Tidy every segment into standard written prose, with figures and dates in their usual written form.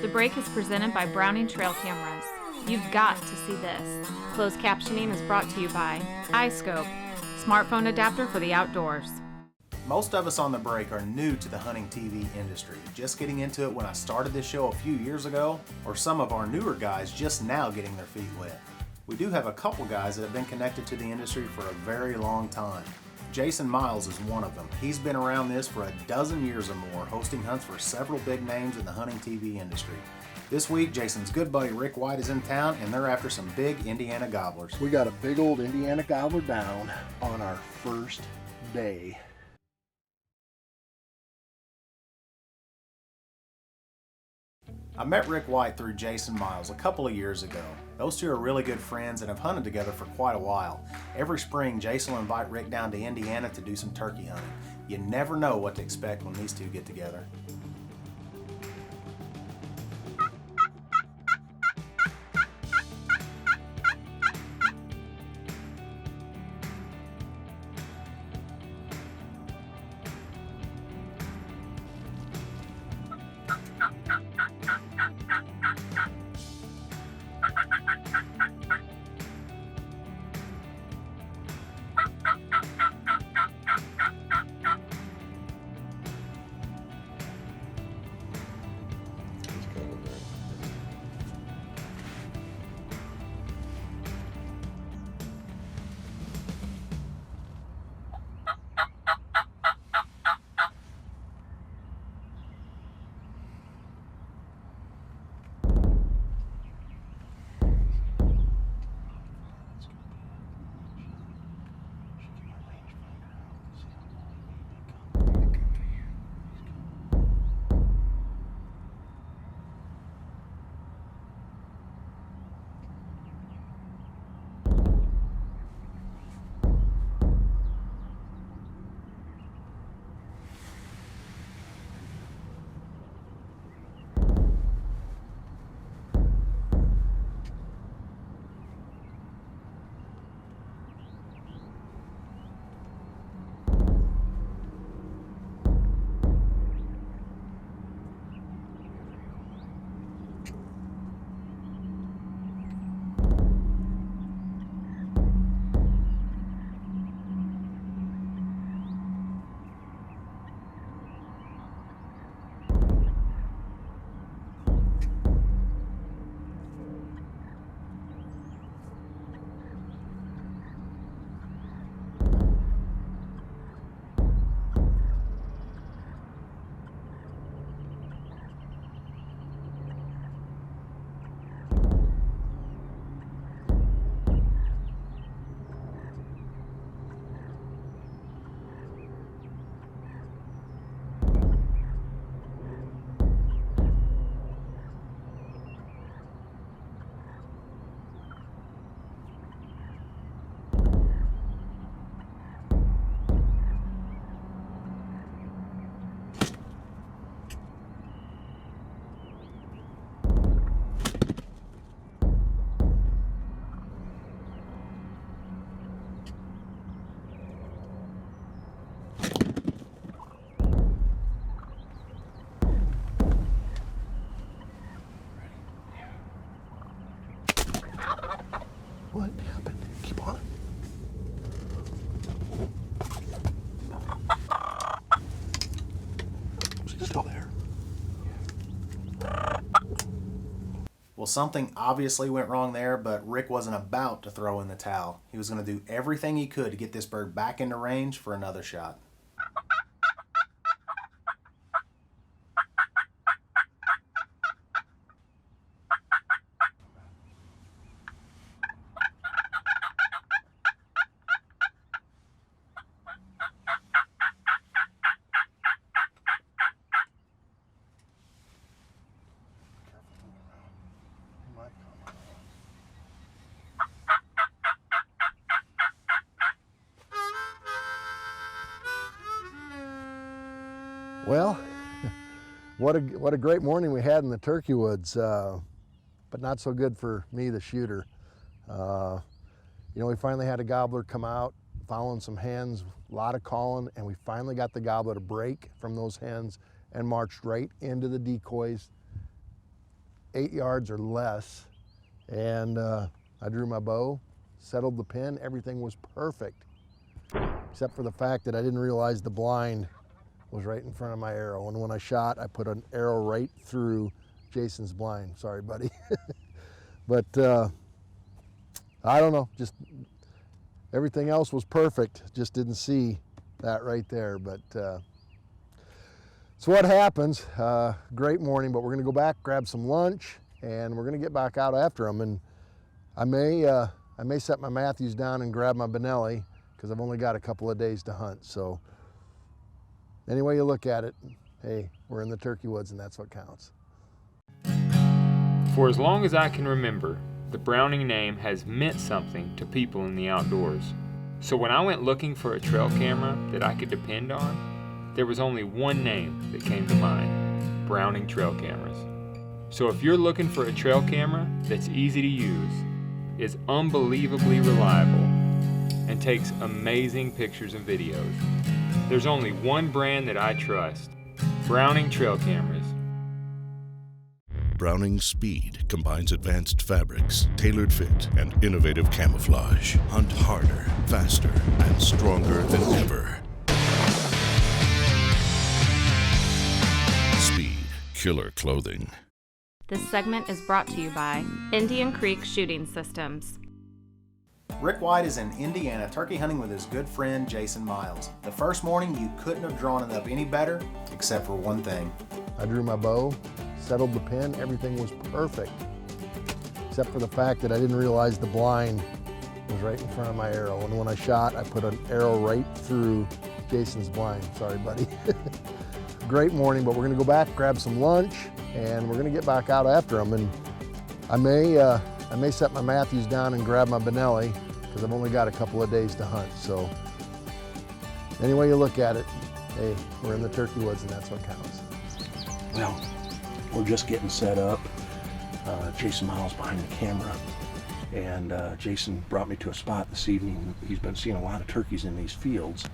The break is presented by Browning Trail Cameras. You've got to see this. Closed captioning is brought to you by iScope, smartphone adapter for the outdoors. Most of us on the break are new to the hunting TV industry, just getting into it when I started this show a few years ago, or some of our newer guys just now getting their feet wet. We do have a couple guys that have been connected to the industry for a very long time. Jason Miles is one of them. He's been around this for a dozen years or more, hosting hunts for several big names in the hunting TV industry. This week, Jason's good buddy Rick White is in town, and they're after some big Indiana gobblers. We got a big old Indiana gobbler down on our first day. I met Rick White through Jason Miles a couple of years ago. Those two are really good friends and have hunted together for quite a while. Every spring, Jason will invite Rick down to Indiana to do some turkey hunting. You never know what to expect when these two get together. What happened? Keep on. Was he still there? Well, something obviously went wrong there, but Rick wasn't about to throw in the towel. He was going to do everything he could to get this bird back into range for another shot. Well, what a great morning we had in the turkey woods, but not so good for me, the shooter. You know, we finally had a gobbler come out, following some hens, a lot of calling, and we finally got the gobbler to break from those hens and marched right into the decoys. 8 yards or less. And I drew my bow, settled the pin, everything was perfect. Except for the fact that I didn't realize the blind was right in front of my arrow. And when I shot, I put an arrow right through Jason's blind. Sorry, buddy. But I don't know, just everything else was perfect. Just didn't see that right there. But so what happens, great morning, but we're gonna go back, grab some lunch, and we're gonna get back out after them. And I may set my Matthews down and grab my Benelli, because I've only got a couple of days to hunt. So any way you look at it, hey, we're in the turkey woods and that's what counts. For as long as I can remember, the Browning name has meant something to people in the outdoors. So when I went looking for a trail camera that I could depend on, there was only one name that came to mind: Browning trail cameras. So if you're looking for a trail camera that's easy to use, is unbelievably reliable, and takes amazing pictures and videos, there's only one brand that I trust: Browning trail cameras. Browning Speed combines advanced fabrics, tailored fit, and innovative camouflage. Hunt harder, faster, and stronger than ever. Speed, killer clothing. This segment is brought to you by Indian Creek Shooting Systems. Rick White is in Indiana turkey hunting with his good friend Jason Miles. The first morning you couldn't have drawn it up any better, except for one thing. I drew my bow, settled the pin, everything was perfect. Except for the fact that I didn't realize the blind was right in front of my arrow. And when I shot, I put an arrow right through Jason's blind. Sorry, buddy. Great morning, but we're gonna go back, grab some lunch, and we're gonna get back out after them. And I may set my Matthews down and grab my Benelli, because I've only got a couple of days to hunt. So any way you look at it, hey, we're in the turkey woods and that's what counts. Well, we're just getting set up. Jason Miles behind the camera. And Jason brought me to a spot this evening. He's been seeing a lot of turkeys in these fields.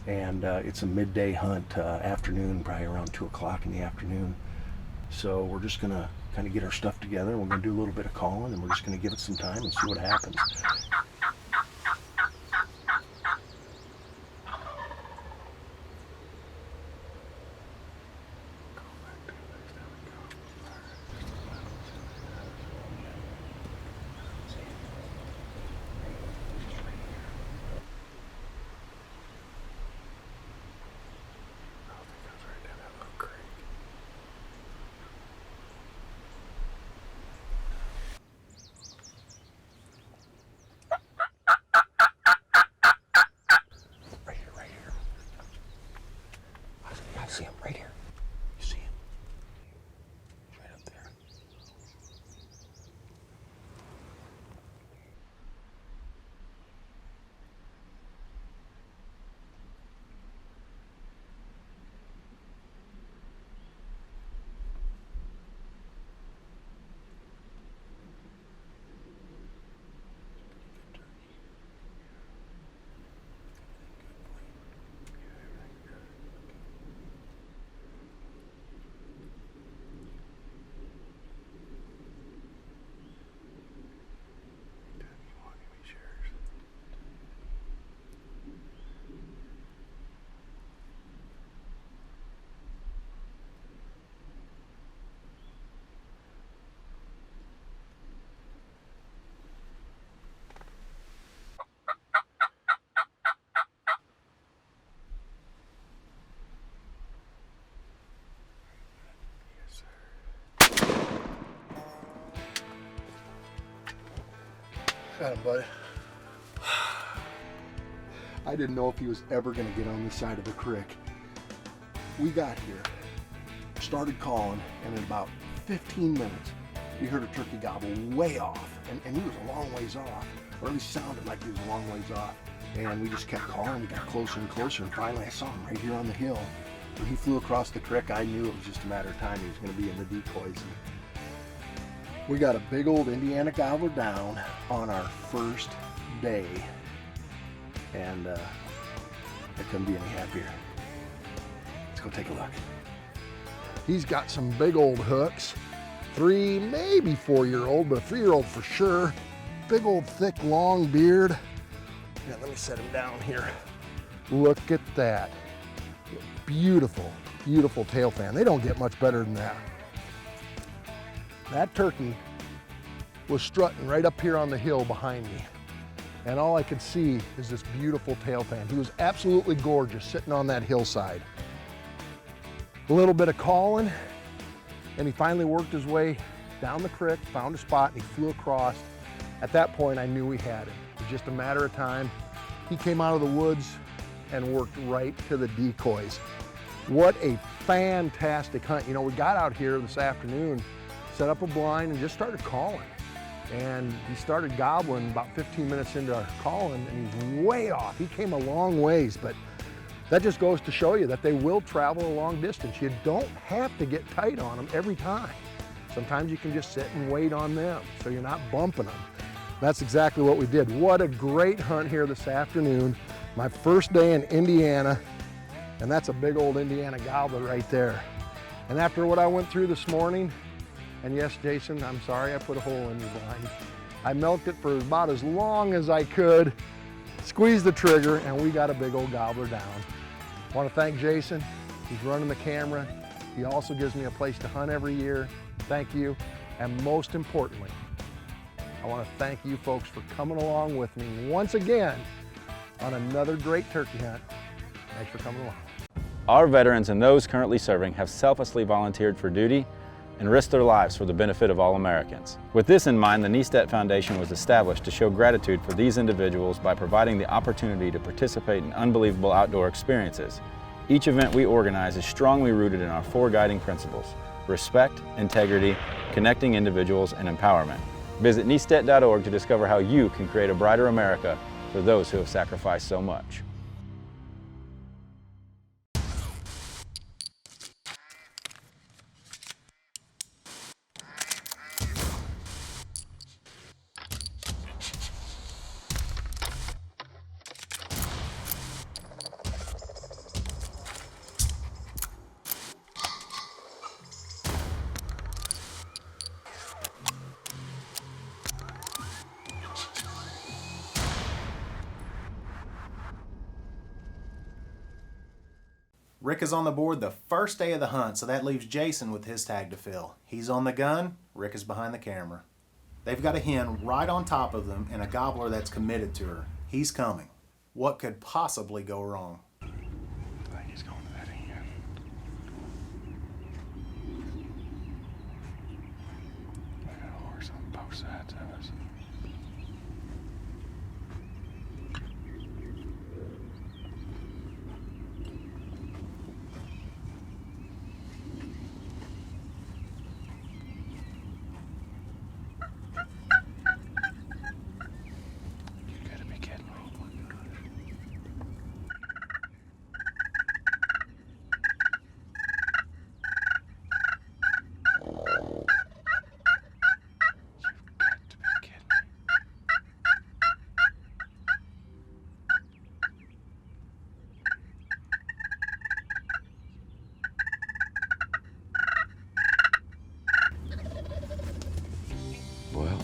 And it's a midday hunt, afternoon, probably around 2 o'clock in the afternoon. So we're just gonna kind of get our stuff together. We're gonna do a little bit of calling, and we're just gonna give it some time and see what happens. I see him right here. You see him? He's right up there. Got him, buddy. I didn't know if he was ever going to get on this side of the creek. We got here, started calling, and in about 15 minutes, we heard a turkey gobble way off, and he was a long ways off, or at least sounded like he was a long ways off. And we just kept calling, we got closer and closer, and finally I saw him right here on the hill. When he flew across the creek, I knew it was just a matter of time he was going to be in the decoys. We got a big old Indiana gobbler down on our first day, and I couldn't be any happier. Let's go take a look. He's got some big old hooks, 3, maybe 4-year-old, but a 3-year-old for sure. Big old thick long beard. Yeah, let me set him down here. Look at that. Beautiful, beautiful tail fan. They don't get much better than that. That turkey was strutting right up here on the hill behind me. And all I could see is this beautiful tail fan. He was absolutely gorgeous sitting on that hillside. A little bit of calling, and he finally worked his way down the creek, found a spot, and he flew across. At that point, I knew we had him. It was just a matter of time. He came out of the woods and worked right to the decoys. What a fantastic hunt. You know, we got out here this afternoon, set up a blind, and just started calling. And he started gobbling about 15 minutes into our calling, and he's way off. He came a long ways, but that just goes to show you that they will travel a long distance. You don't have to get tight on them every time. Sometimes you can just sit and wait on them so you're not bumping them. That's exactly what we did. What a great hunt here this afternoon. My first day in Indiana, and that's a big old Indiana gobbler right there. And after what I went through this morning, and yes, Jason, I'm sorry I put a hole in your blind. I milked it for about as long as I could, squeezed the trigger, and we got a big old gobbler down. I want to thank Jason. He's running the camera. He also gives me a place to hunt every year. Thank you. And most importantly, I want to thank you folks for coming along with me once again on another great turkey hunt. Thanks for coming along. Our veterans and those currently serving have selflessly volunteered for duty and risked their lives for the benefit of all Americans. With this in mind, the Niestedt Foundation was established to show gratitude for these individuals by providing the opportunity to participate in unbelievable outdoor experiences. Each event we organize is strongly rooted in our 4 guiding principles: respect, integrity, connecting individuals, and empowerment. Visit niestedt.org to discover how you can create a brighter America for those who have sacrificed so much. Rick is on the board the first day of the hunt, so that leaves Jason with his tag to fill. He's on the gun, Rick is behind the camera. They've got a hen right on top of them and a gobbler that's committed to her. He's coming. What could possibly go wrong? I think he's going to that hen. I got a horse on both sides of us. Well,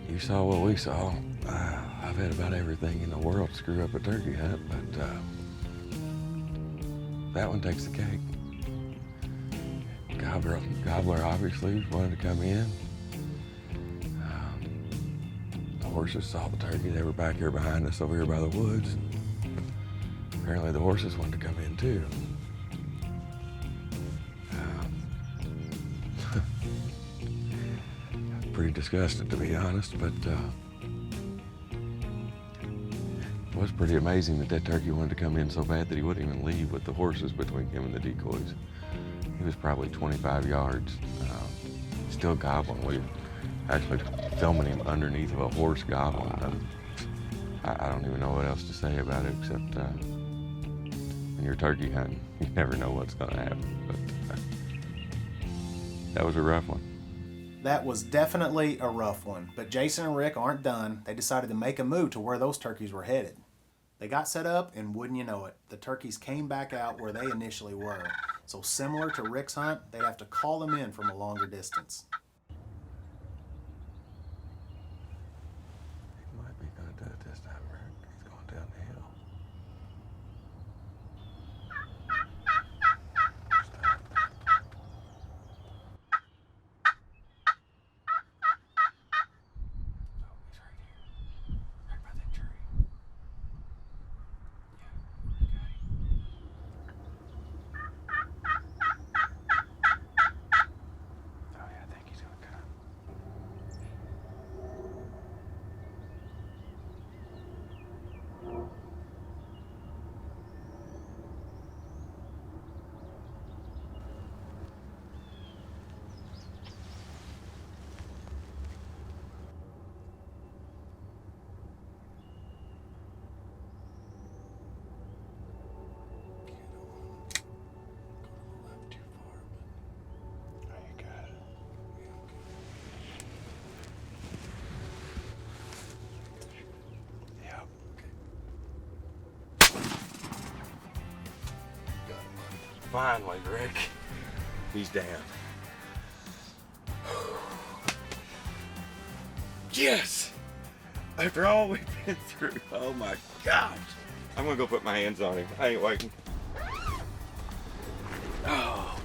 you saw what we saw. I've had about everything in the world screw up a turkey hunt, but that one takes the cake. Gobbler obviously wanted to come in. The horses saw the turkey. They were back here behind us over here by the woods. Apparently the horses wanted to come in too. Pretty disgusted, to be honest, but it was pretty amazing that turkey wanted to come in so bad that he wouldn't even leave with the horses between him and the decoys. He was probably 25 yards, still gobbling. We were actually filming him underneath of a horse gobbling. I don't even know what else to say about it, except when you're turkey hunting, you never know what's going to happen. But that was a rough one. That was definitely a rough one, but Jason and Rick aren't done. They decided to make a move to where those turkeys were headed. They got set up, and wouldn't you know it, the turkeys came back out where they initially were. So similar to Rick's hunt, they'd have to call them in from a longer distance. He might be going to do it this time, Rick. He's going down the hill. Stop. Oh, he's right here. Right by that tree. Yeah, you got him. Oh yeah, I think he's gonna come. Finally, Rick. He's down. Yes! After all we've been through, oh my gosh. I'm gonna go put my hands on him. I ain't waiting. Oh.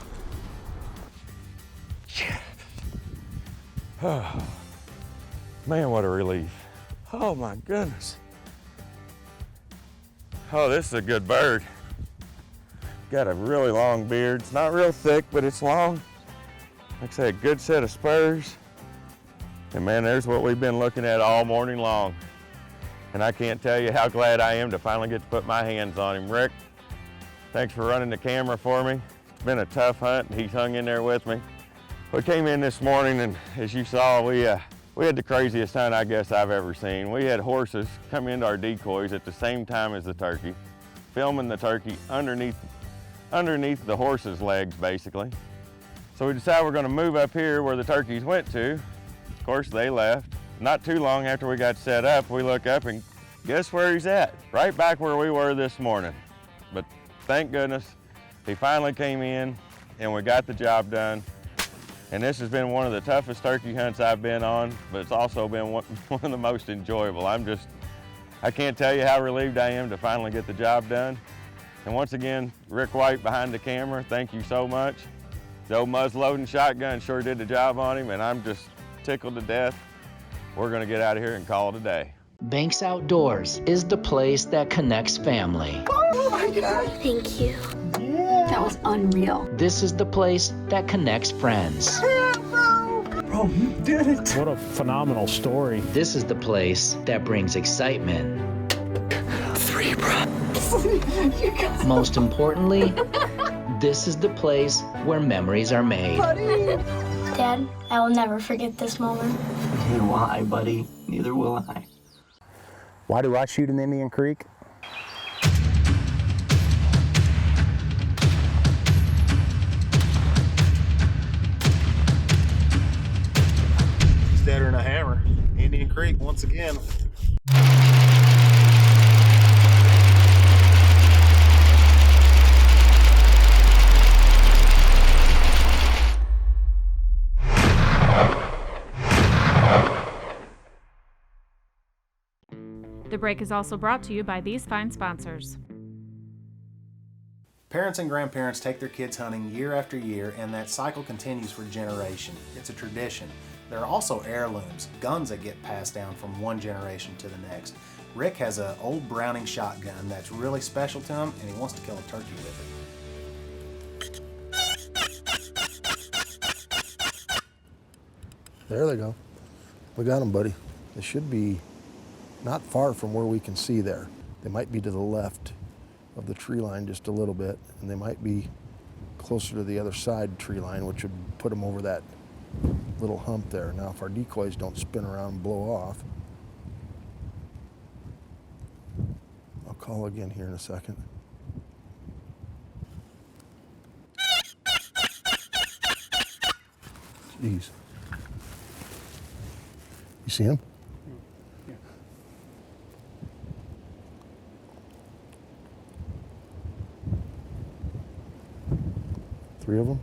Yes. Oh. Man, what a relief. Oh my goodness. Oh, this is a good bird. Got a really long beard. It's not real thick, but it's long. Like I say, a good set of spurs. And man, there's what we've been looking at all morning long. And I can't tell you how glad I am to finally get to put my hands on him. Rick, thanks for running the camera for me. It's been a tough hunt, and he's hung in there with me. We came in this morning, and as you saw, we had the craziest hunt I guess I've ever seen. We had horses come into our decoys at the same time as the turkey, filming the turkey underneath the horse's legs, basically. So we decided we're gonna move up here where the turkeys went to. Of course, they left. Not too long after we got set up, we look up and guess where he's at? Right back where we were this morning. But thank goodness, he finally came in and we got the job done. And this has been one of the toughest turkey hunts I've been on, but it's also been one of the most enjoyable. I can't tell you how relieved I am to finally get the job done. And once again, Rick White behind the camera, thank you so much. The old muzzleloading shotgun sure did the job on him, and I'm just tickled to death. We're gonna get out of here and call it a day. Banks Outdoors is the place that connects family. Oh my God. Thank you. Yeah. That was unreal. This is the place that connects friends. Yeah, bro, you did it. What a phenomenal story. This is the place that brings excitement. 3, bro. Most importantly, this is the place where memories are made. Buddy. Dad, I will never forget this moment. Neither will I, buddy. Neither will I. Why do I shoot in Indian Creek? It's deader than a hammer. Indian Creek once again. The break is also brought to you by these fine sponsors. Parents and grandparents take their kids hunting year after year, and that cycle continues for generations. It's a tradition. There are also heirlooms, guns that get passed down from one generation to the next. Rick has an old Browning shotgun that's really special to him, and he wants to kill a turkey with it. There they go. We got them, buddy. They should be not far from where we can see there. They might be to the left of the tree line just a little bit, and they might be closer to the other side tree line, which would put them over that little hump there. Now, if our decoys don't spin around and blow off, I'll call again here in a second. Jeez. You see him? 3 of them.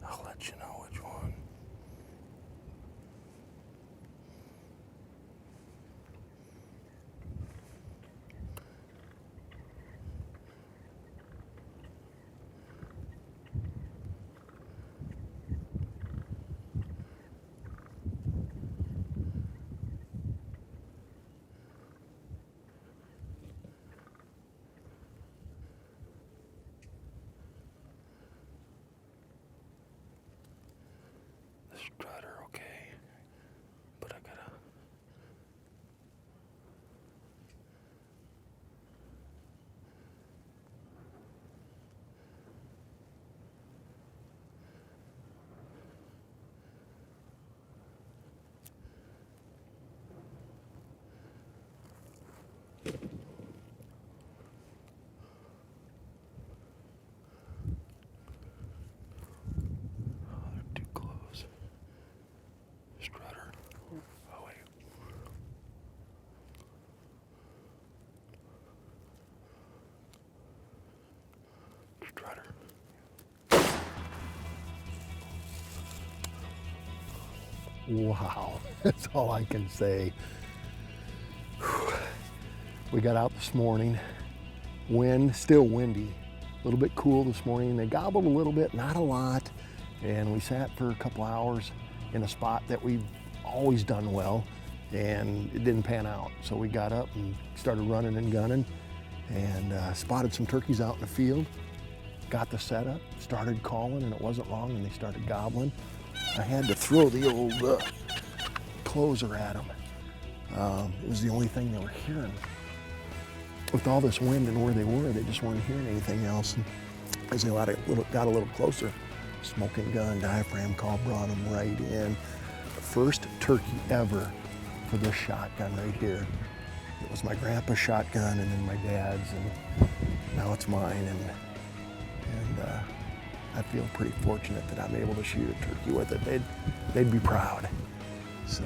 I'll let you know which one. The strutter, okay, but I gotta. Too close. Strutter. Oh, wait. Strutter. Wow, that's all I can say. Whew. We got out this morning. Wind, still windy. A little bit cool this morning. They gobbled a little bit, not a lot. And we sat for a couple hours in a spot that we've always done well, and it didn't pan out. So we got up and started running and gunning, and spotted some turkeys out in the field, got the setup, started calling, and it wasn't long, and they started gobbling. I had to throw the old closer at them. It was the only thing they were hearing. With all this wind and where they were, they just weren't hearing anything else. And as they got a little closer, smoking gun, diaphragm call brought them right in. First turkey ever for this shotgun right here. It was my grandpa's shotgun and then my dad's, and now it's mine. And I feel pretty fortunate that I'm able to shoot a turkey with it. They'd be proud. So